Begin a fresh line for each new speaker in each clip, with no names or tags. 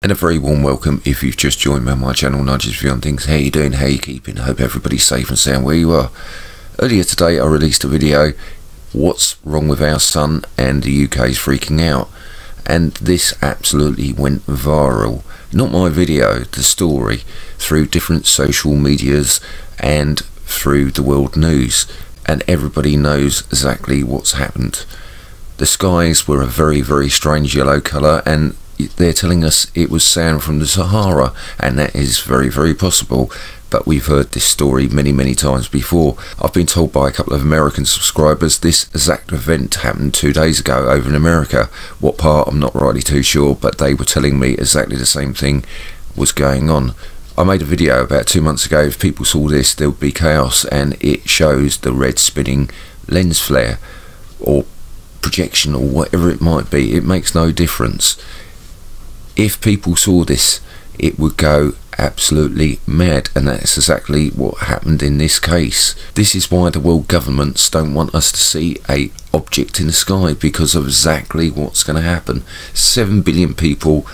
And a very warm welcome if you've just joined me on my channel, Nudge's View on Things. How you doing? How you keeping? Hope everybody's safe and sound where you are. Earlier today I released a video, what's wrong with our sun, and the UK's freaking out. And this absolutely went viral. Not my video, the story, through different social medias and through the world news. And everybody knows exactly what's happened. The skies were a very, very strange yellow colour, and they're telling us it was sand from the Sahara, and that is very, very possible. But we've heard this story many times before. I've been told by a couple of American subscribers this exact event happened 2 days ago over in America. What part, I'm not rightly too sure, but they were telling me exactly the same thing was going on. I made a video about 2 months ago. If people saw this, there would be chaos, and it shows the red spinning lens flare or projection or whatever it might be. It makes no difference. If people saw this, it would go absolutely mad, and that's exactly what happened in this case. This is why the world governments don't want us to see a object in the sky, because of exactly what's going to happen. 7 billion people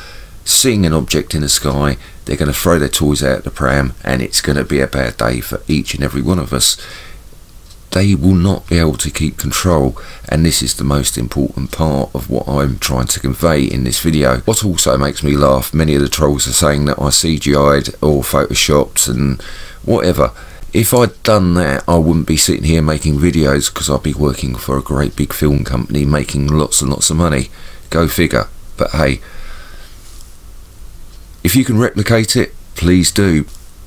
seeing an object in the sky, they're going to throw their toys out the pram, and it's going to be a bad day for each and every one of us. They will not be able to keep control, and this is the most important part of what I'm trying to convey in this video. What also makes me laugh, many of the trolls are saying that I CGI'd or photoshopped and whatever. If I'd done that, I wouldn't be sitting here making videos, because I'd be working for a great big film company making lots and lots of money. Go figure. But hey, if you can replicate it, please do.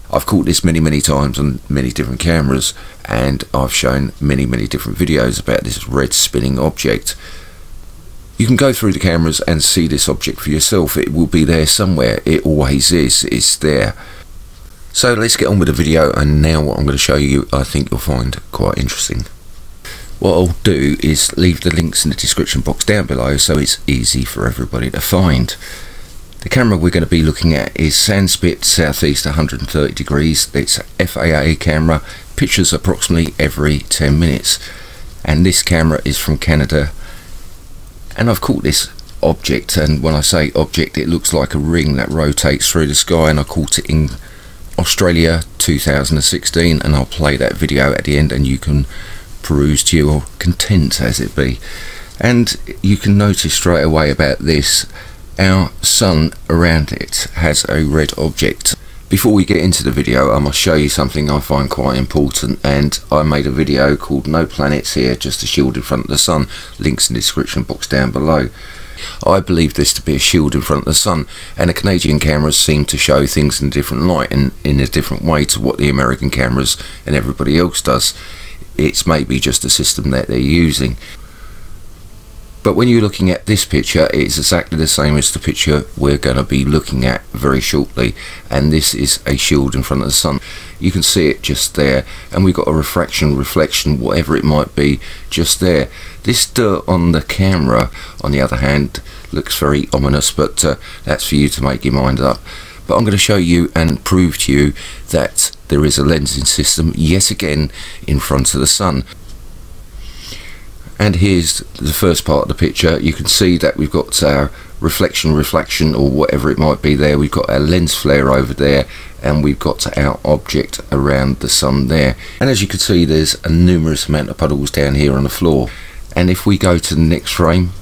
I've caught this many times on many different cameras, and I've shown many different videos about this red spinning object. You can go through the cameras and see this object for yourself. It will be there somewhere. It always is. It's there. So let's get on with the video, and now what I'm going to show you I think you'll find quite interesting. What I'll do is leave the links in the description box down below so it's easy for everybody to find. The camera we're going to be looking at is Sandspit southeast 130 degrees. It's a FAA camera, pictures approximately every 10 minutes. And this camera is from Canada. And I've caught this object, and when I say object, it looks like a ring that rotates through the sky, and I caught it in Australia 2016, and I'll play that video at the end and you can peruse to your content as it be. And you can notice straight away about this, our sun around it has a red object. Before we get into the video, I must show you something I find quite important, and I made a video called No Planets Here, just a shield in front of the sun. Links in the description box down below. I believe this to be a shield in front of the sun, and the Canadian cameras seem to show things in a different light and in a different way to what the American cameras and everybody else does. It's maybe just a system that they're using. But when you're looking at this picture, it's exactly the same as the picture we're going to be looking at very shortly, and this is a shield in front of the sun. You can see it just there, and we've got a refraction, whatever it might be, just there. This dirt on the camera, on the other hand, looks very ominous, but that's for you to make your mind up. But I'm going to show you and prove to you that there is a lensing system yet again in front of the sun. And here's the first part of the picture. You can see that we've got our reflection or whatever it might be there. We've got our lens flare over there, and we've got our object around the sun there. And as you can see, there's a numerous amount of puddles down here on the floor. And if we go to the next frame,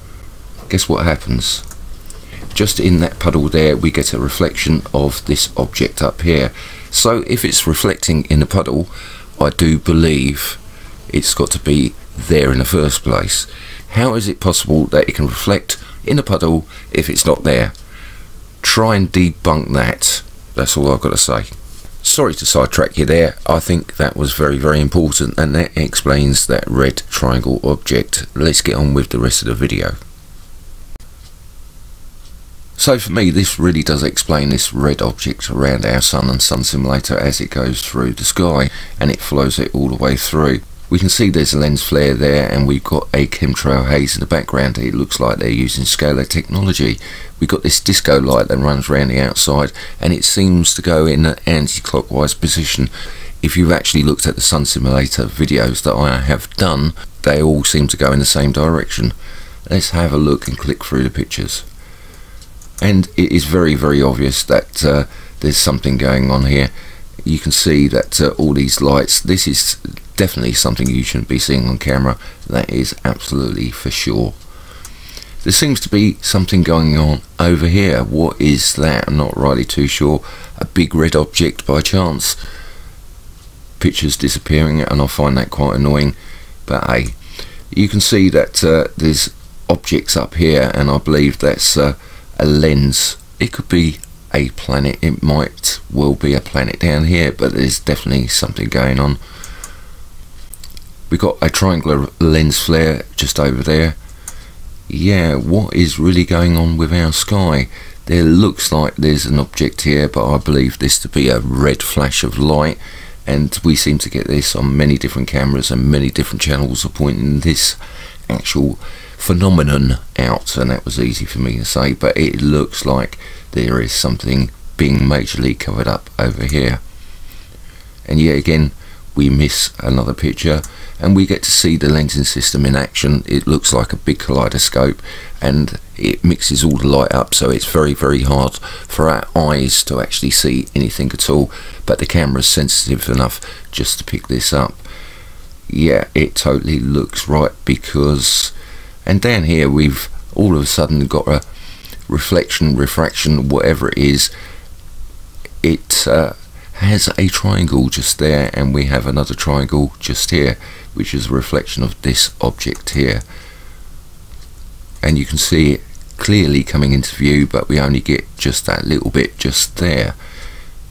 guess what happens? Just in that puddle there, we get a reflection of this object up here. So if it's reflecting in the puddle, I do believe it's got to be there in the first place. How is it possible that it can reflect in a puddle if it's not there? Try and debunk that. That's all I've got to say. Sorry to sidetrack you there. I think that was very important, and that explains that red triangle object. Let's get on with the rest of the video. So for me, this really does explain this red object around our sun and sun simulator as it goes through the sky, and it follows it all the way through. We can see there's a lens flare there, and we've got a chemtrail haze in the background. It looks like they're using scalar technology. We've got this disco light that runs around the outside, and it seems to go in an anti-clockwise position. If you've actually looked at the sun simulator videos that I have done, they all seem to go in the same direction. Let's have a look and click through the pictures. and it is very obvious that there's something going on here. You can see that all these lights, this is definitely something you shouldn't be seeing on camera. That is absolutely for sure. There seems to be something going on over here. What is that? I'm not really too sure. A big red object by chance. Pictures disappearing, and I find that quite annoying. But hey, you can see that there's objects up here, and I believe that's a lens. It could be a planet. It might well be a planet down here, but there's definitely something going on. We've got a triangular lens flare just over there. Yeah, what is really going on with our sky? There looks like there's an object here, but I believe this to be a red flash of light, and we seem to get this on many different cameras, and many different channels are pointing this actual phenomenon out, and that was easy for me to say, but it looks like there is something being majorly covered up over here. And yet again, we miss another picture, and we get to see the lensing system in action. It looks like a big kaleidoscope, and it mixes all the light up, so it's very hard for our eyes to actually see anything at all, but the camera's sensitive enough just to pick this up. Yeah, it totally looks right, because, and down here we've all of a sudden got a reflection, refraction, whatever it is. It has a triangle just there, and we have another triangle just here, which is a reflection of this object here, and you can see it clearly coming into view, but we only get just that little bit just there.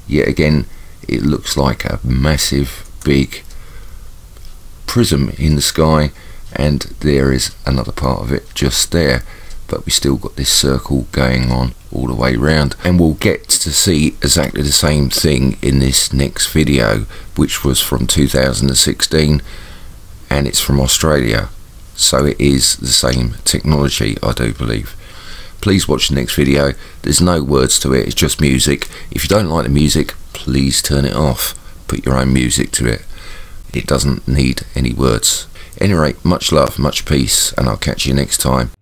Yet again, it looks like a massive big prism in the sky, and there is another part of it just there, but we still got this circle going on all the way around, and we'll get to see exactly the same thing in this next video, which was from 2016, and it's from Australia, so it is the same technology, I do believe. Please watch the next video. There's no words to it, it's just music. If you don't like the music, please turn it off. Put your own music to it. It doesn't need any words. Anyway, much love, much peace, and I'll catch you next time.